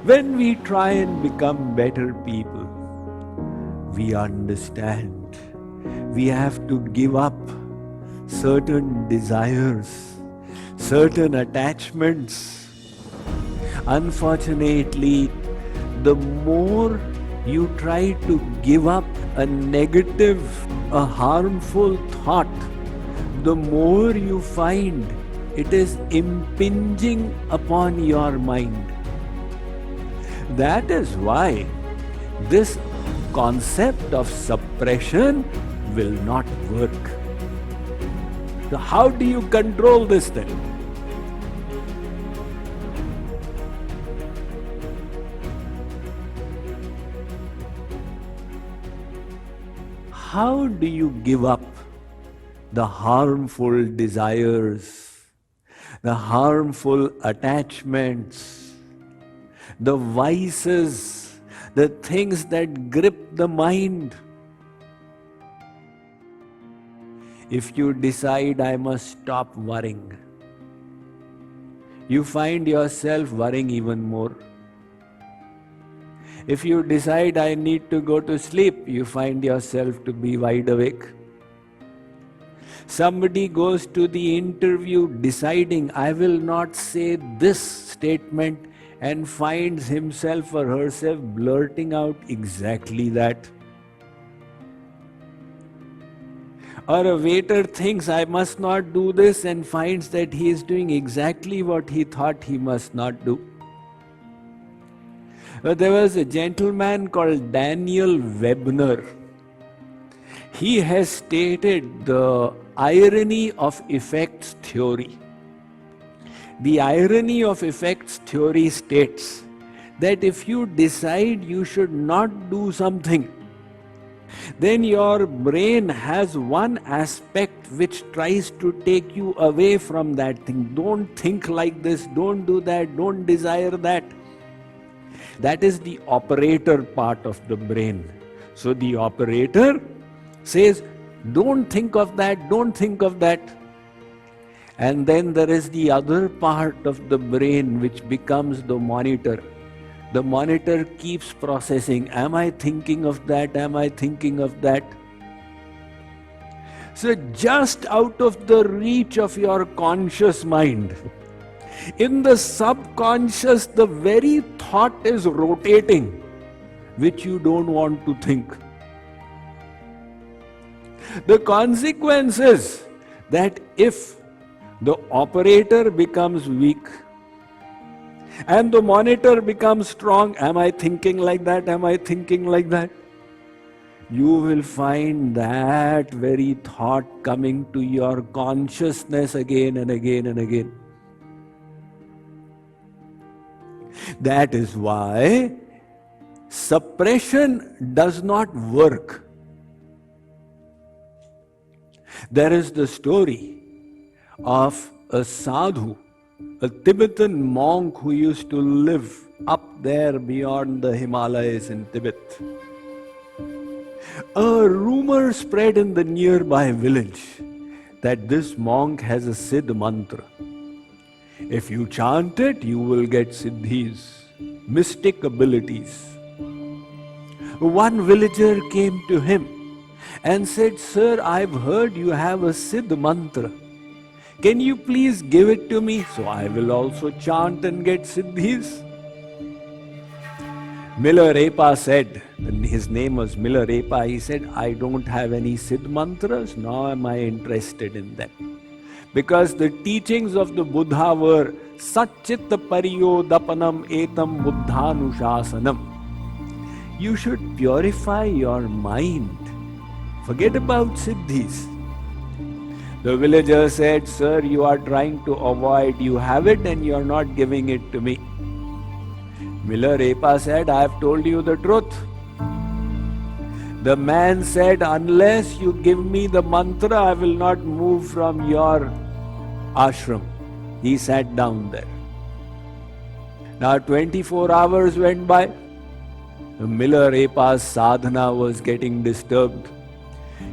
When we try and become better people, we understand we have to give up certain desires, certain attachments. Unfortunately, the more you try to give up a negative, a harmful thought, the more you find it is impinging upon your mind. That is why this concept of suppression will not work. So how do you control this then? How do you give up the harmful desires, the harmful attachments, the vices, the things that grip the mind? If you decide, I must stop worrying, you find yourself worrying even more. If you decide, I need to go to sleep, you find yourself to be wide awake. Somebody goes to the interview deciding, I will not say this statement, and finds himself or herself blurting out exactly that. Or a waiter thinks, I must not do this, and finds that he is doing exactly what he thought he must not do. There was a gentleman called Daniel Webner. He has stated the irony of effects theory. The irony of effects theory states that if you decide you should not do something, then your brain has one aspect which tries to take you away from that thing. Don't think like this, don't do that, don't desire that. That is the operator part of the brain. So the operator says, don't think of that, don't think of that. And then there is the other part of the brain which becomes the monitor. The monitor keeps processing, am I thinking of that, am I thinking of that? So just out of the reach of your conscious mind, in the subconscious, the very thought is rotating, which you don't want to think. The consequence is that if the operator becomes weak and the monitor becomes strong, am I thinking like that, am I thinking like that? You will find that very thought coming to your consciousness again and again and again. That is why suppression does not work. There is the story of a sadhu, a Tibetan monk who used to live up there beyond the Himalayas in Tibet. A rumor spread in the nearby village that this monk has a Siddh mantra. If you chant it, you will get siddhis, mystic abilities. One villager came to him and said, Sir, I've heard you have a Siddh mantra. Can you please give it to me so I will also chant and get siddhis? Miller Epa said, and his name was Miller Epa, he said, I don't have any Siddh mantras, nor am I interested in them. Because the teachings of the Buddha were Satchitta Pariyodapanam Etam Buddhanushasanam. You should purify your mind. Forget about siddhis. The villager said, Sir, you are trying to avoid, you have it and you are not giving it to me. Miller Epa said, I have told you the truth. The man said, unless you give me the mantra, I will not move from your ashram. He sat down there. Now 24 hours went by. The Miller Epa's sadhana was getting disturbed.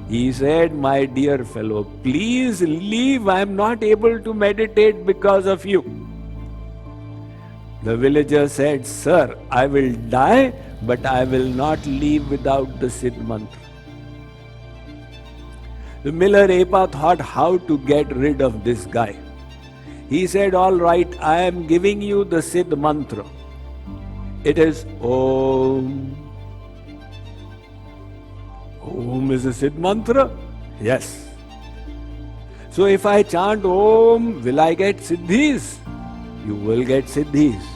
He said, my dear fellow, please leave. I am not able to meditate because of you. The villager said, "Sir, I will die, but I will not leave without the Siddh mantra." The Miller Apa thought how to get rid of this guy. He said, "All right, I am giving you the Siddh mantra. It is Om." Om is a Siddh mantra? Yes. So if I chant Om, will I get Siddhis? You will get Siddhis.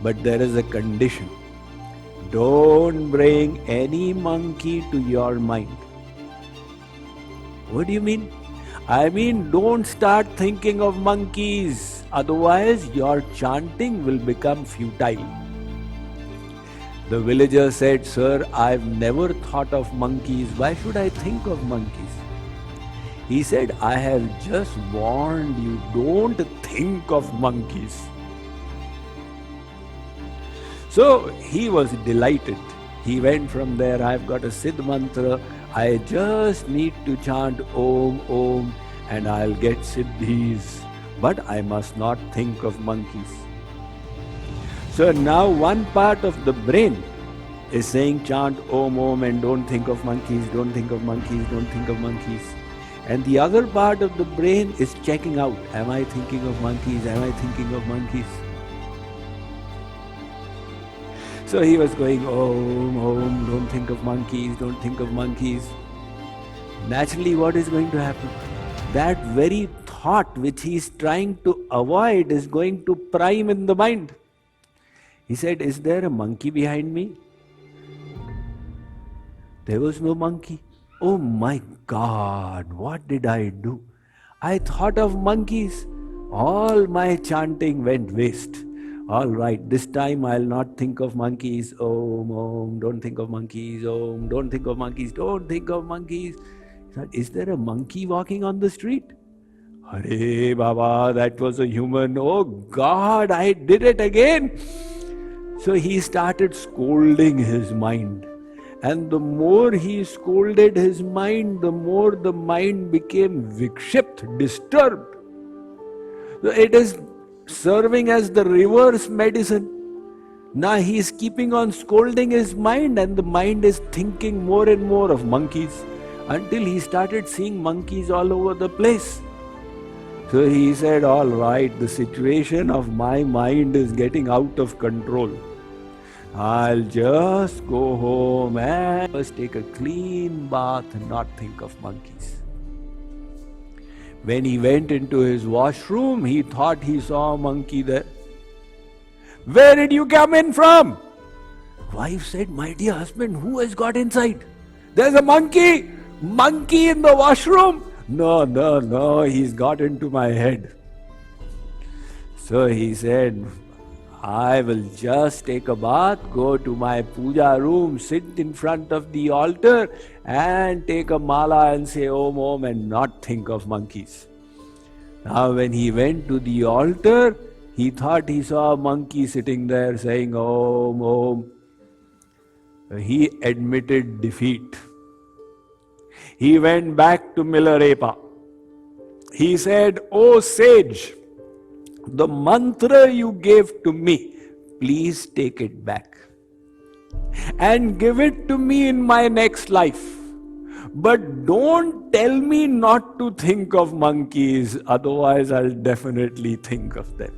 But there is a condition. Don't bring any monkey to your mind. What do you mean? I mean, don't start thinking of monkeys. Otherwise, your chanting will become futile. The villager said, "Sir, I've never thought of monkeys. Why should I think of monkeys?" He said, "I have just warned you, don't think of monkeys." So he was delighted. He went from there. "I've got a Siddh mantra. I just need to chant Om, Om, and I'll get Siddhis. But I must not think of monkeys." So now one part of the brain is saying, chant Om, Om, and don't think of monkeys, don't think of monkeys, don't think of monkeys. And the other part of the brain is checking out, am I thinking of monkeys, am I thinking of monkeys? So he was going, Om, Om, don't think of monkeys, don't think of monkeys. Naturally, what is going to happen? That very thought which he is trying to avoid is going to prime in the mind. He said, "Is there a monkey behind me?" There was no monkey. Oh my God, what did I do? I thought of monkeys. All my chanting went waste. All right, this time I'll not think of monkeys. Om, Om, don't think of monkeys. Om, don't think of monkeys. Don't think of monkeys. He said, "Is there a monkey walking on the street?" Hare Baba, that was a human. Oh God, I did it again. So he started scolding his mind. And the more he scolded his mind, the more the mind became vikshipt, disturbed. So it is serving as the reverse medicine. Now he is keeping on scolding his mind, and the mind is thinking more and more of monkeys until he started seeing monkeys all over the place. So he said, all right, the situation of my mind is getting out of control. I'll just go home and first take a clean bath and not think of monkeys. When he went into his washroom, he thought he saw a monkey there. "Where did you come in from?" Wife said, "My dear husband, who has got inside?" "There's a monkey! Monkey in the washroom!" No, he's got into my head. So he said, "I will just take a bath, go to my puja room, sit in front of the altar and take a mala and say Om, Om and not think of monkeys." Now when he went to the altar, he thought he saw a monkey sitting there saying Om, Om. He admitted defeat. He went back to Miller Apa. He said, "Oh sage, the mantra you gave to me, please take it back and give it to me in my next life. But don't tell me not to think of monkeys, otherwise I'll definitely think of them."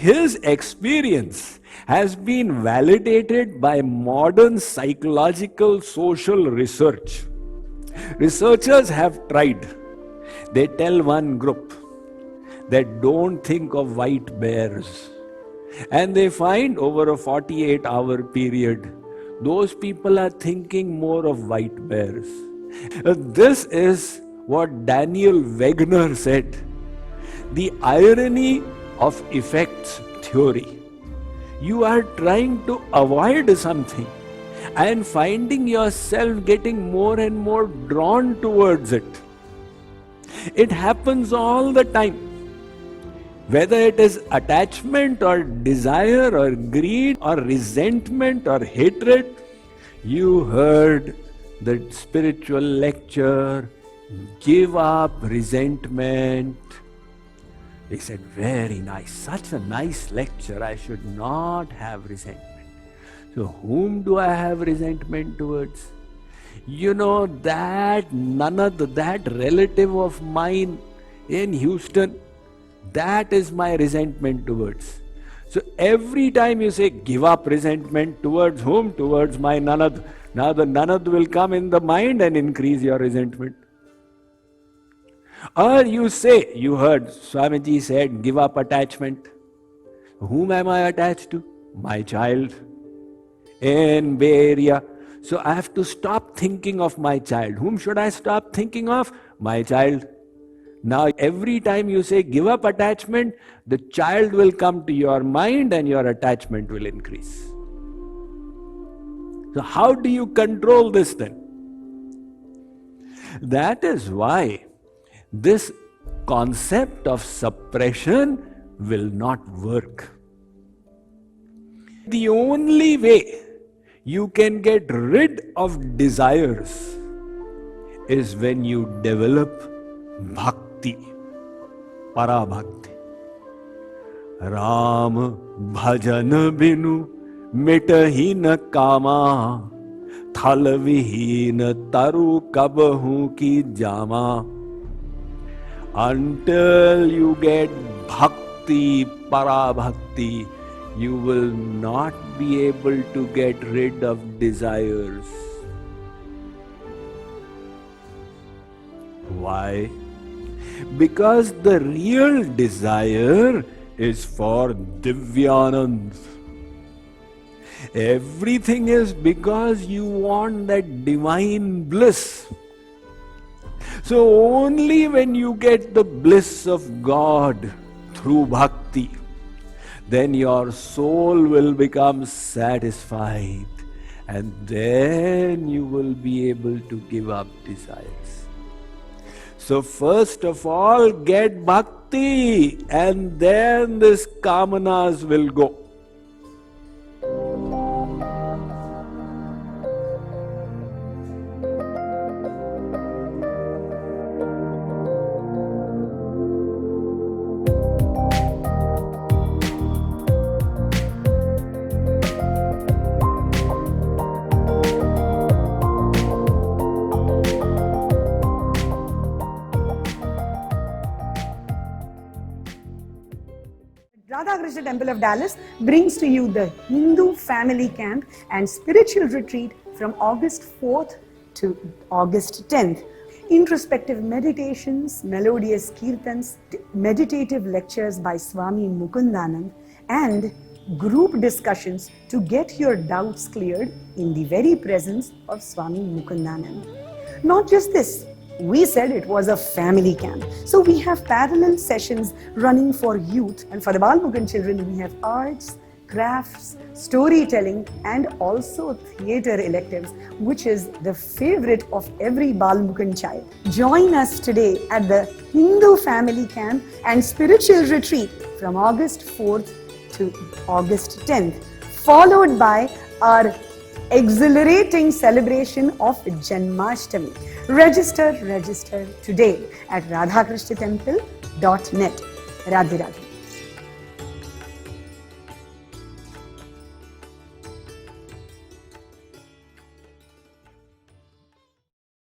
His experience has been validated by modern psychological social research. Researchers have tried. They tell one group that don't think of white bears. And they find over a 48-hour period, those people are thinking more of white bears. This is what Daniel Wegner said. The irony of effects theory. You are trying to avoid something and finding yourself getting more and more drawn towards it. It happens all the time. Whether it is attachment or desire or greed or resentment or hatred, you heard the spiritual lecture, give up resentment. He said, very nice, such a nice lecture, I should not have resentment. So whom do I have resentment towards? You know, that Nanad, that relative of mine in Houston, that is my resentment towards. So every time you say, give up resentment towards whom? Towards my Nanad. Now the Nanad will come in the mind and increase your resentment. Or you say, you heard Swamiji said, give up attachment. Whom am I attached to? My child in Bay Area. So I have to stop thinking of my child. Whom should I stop thinking of? My child. Now every time you say give up attachment, the child will come to your mind and your attachment will increase. So how do you control this then? That is why this concept of suppression will not work. The only way you can get rid of desires is when you develop bhakti, parabhakti. Ram bhajan binu mitahi na kama, thal vihin taru kabahu ki jama. Until you get bhakti, parabhakti, you will not be able to get rid of desires. Why? Because the real desire is for Divyanand. Everything is because you want that divine bliss. So only when you get the bliss of God through bhakti, then your soul will become satisfied and then you will be able to give up desires. So first of all, get bhakti and then this kamanas will go. Radhakrishna Temple of Dallas brings to you the Hindu Family Camp and Spiritual Retreat from August 4th to August 10th. Introspective meditations, melodious kirtans, meditative lectures by Swami Mukundanand, and group discussions to get your doubts cleared in the very presence of Swami Mukundanand. Not just this, we said it was a family camp. So we have parallel sessions running for youth, and for the Balmukund children we have arts, crafts, storytelling, and also theatre electives, which is the favorite of every Balmukund child. Join us today at the Hindu Family Camp and Spiritual Retreat from August 4th to August 10th, followed by our exhilarating celebration of Janmashtami. Register today at radhakrishnatemple.net. Radhe Radhe.